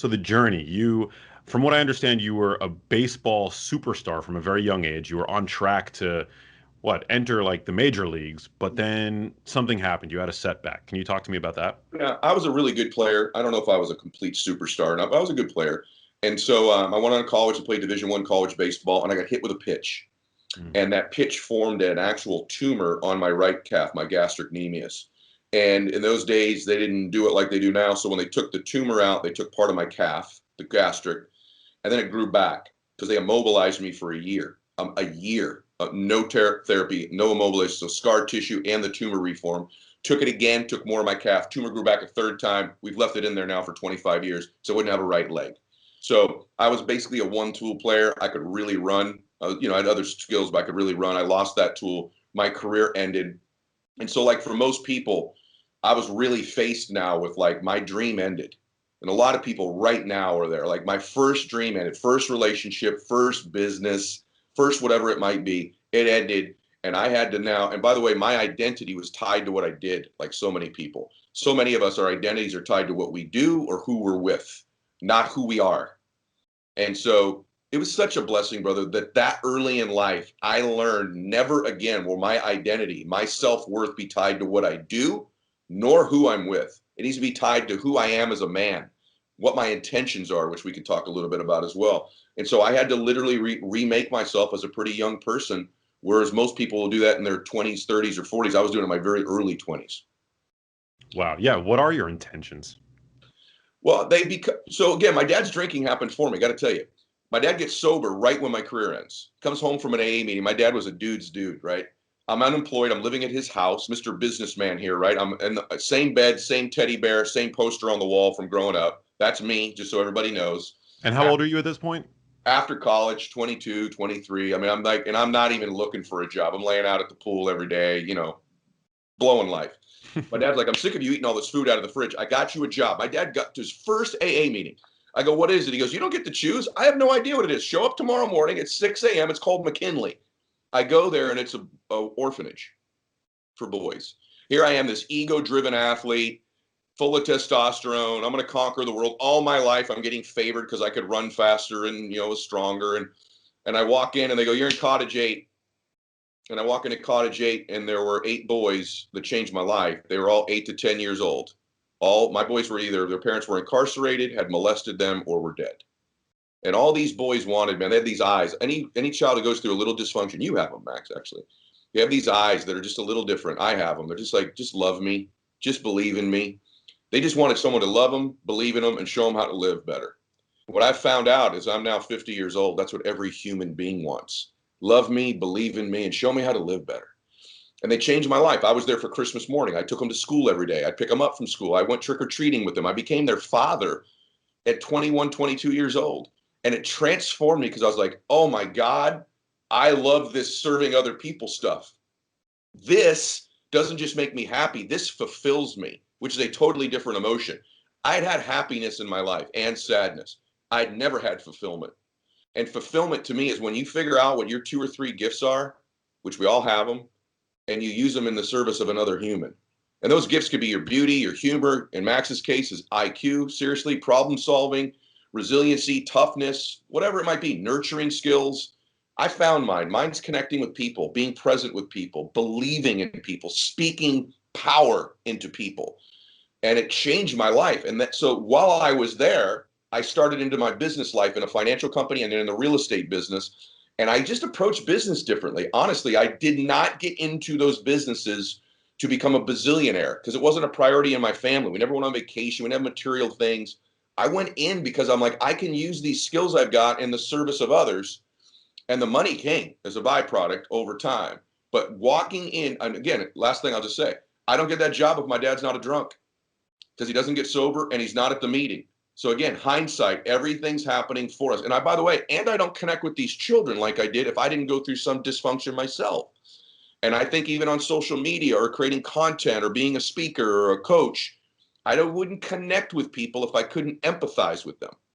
So the journey, from what I understand, you were a baseball superstar from a very young age. You were on track to enter like the major leagues, but then something happened. You had a setback. Can you talk to me about that? Yeah, I was a really good player. I don't know if I was a complete superstar or not, but I was a good player. And so I went on to college and played Division I college baseball, and I got hit with a pitch. Mm. And that pitch formed an actual tumor on my right calf, my gastrocnemius. And in those days, they didn't do it like they do now. So when they took the tumor out, they took part of my calf, the gastric, and then it grew back because they immobilized me for a year, no therapy, no immobilization, so scar tissue and the tumor reform. Took it again, took more of my calf. Tumor grew back a third time. We've left it in there now for 25 years, so I wouldn't have a right leg. So I was basically a one-tool player. I could really run. I had other skills, but I could really run. I lost that tool. My career ended. And so, like for most people, I was really faced now with like my dream ended. And a lot of people right now are there. Like my first dream ended, first relationship, first business, first whatever it might be, it ended. And I had to now, and by the way, my identity was tied to what I did, like so many people. So many of us, our identities are tied to what we do or who we're with, not who we are. And so it was such a blessing, brother, that early in life, I learned never again will my identity, my self-worth be tied to what I do, nor who I'm with. It needs to be tied to who I am as a man, what my intentions are, which we could talk a little bit about as well. And so I had to literally remake myself as a pretty young person, whereas most people will do that in their 20s, 30s, or 40s. I was doing it in my very early 20s. Wow. Yeah. What are your intentions? Well, so again, my dad's drinking happened for me. Got to tell you, my dad gets sober right when my career ends. Comes home from an AA meeting. My dad was a dude's dude, right? I'm unemployed. I'm living at his house, Mr. Businessman here, right? I'm in the same bed, same teddy bear, same poster on the wall from growing up. That's me, just so everybody knows. And how old are you at this point? After college, 22, 23. I mean, I'm like, and I'm not even looking for a job. I'm laying out at the pool every day, blowing life. My dad's like, I'm sick of you eating all this food out of the fridge. I got you a job. My dad got to his first AA meeting. I go, what is it? He goes, you don't get to choose. I have no idea what it is. Show up tomorrow morning at 6 a.m. It's called McKinley. I go there and it's a orphanage for boys. Here I am, this ego-driven athlete, full of testosterone. I'm going to conquer the world. All my life, I'm getting favored because I could run faster and was stronger. And I walk in and they go, you're in cottage 8. And I walk into cottage 8 and there were 8 boys that changed my life. They were all 8 to 10 years old. All my boys were either their parents were incarcerated, had molested them, or were dead. And all these boys wanted, man, they had these eyes. Any child who goes through a little dysfunction, you have them, Max, actually. You have these eyes that are just a little different. I have them. They're just like, just love me, just believe in me. They just wanted someone to love them, believe in them, and show them how to live better. What I've found out is I'm now 50 years old. That's what every human being wants. Love me, believe in me, and show me how to live better. And they changed my life. I was there for Christmas morning. I took them to school every day. I'd pick them up from school. I went trick-or-treating with them. I became their father at 21, 22 years old. And it transformed me because I was like, oh my God, I love this serving other people stuff. This doesn't just make me happy. This fulfills me, which is a totally different emotion. I'd had happiness in my life and sadness. I'd never had fulfillment. And fulfillment to me is when you figure out what your 2 or 3 gifts are, which we all have them, and you use them in the service of another human. And those gifts could be your beauty, your humor. In Max's case, is IQ, seriously, problem solving, resiliency, toughness, whatever it might be, nurturing skills. I found mine. Mine's connecting with people, being present with people, believing in people, speaking power into people. And it changed my life. And so while I was there, I started into my business life in a financial company and then in the real estate business. And I just approached business differently. Honestly, I did not get into those businesses to become a bazillionaire because it wasn't a priority in my family. We never went on vacation. We didn't have material things. I went in because I'm like, I can use these skills I've got in the service of others. And the money came as a byproduct over time. But walking in, and again, last thing I'll just say, I don't get that job if my dad's not a drunk because he doesn't get sober and he's not at the meeting. So again, hindsight, everything's happening for us. And by the way, I don't connect with these children like I did if I didn't go through some dysfunction myself. And I think even on social media or creating content or being a speaker or a coach, wouldn't connect with people if I couldn't empathize with them.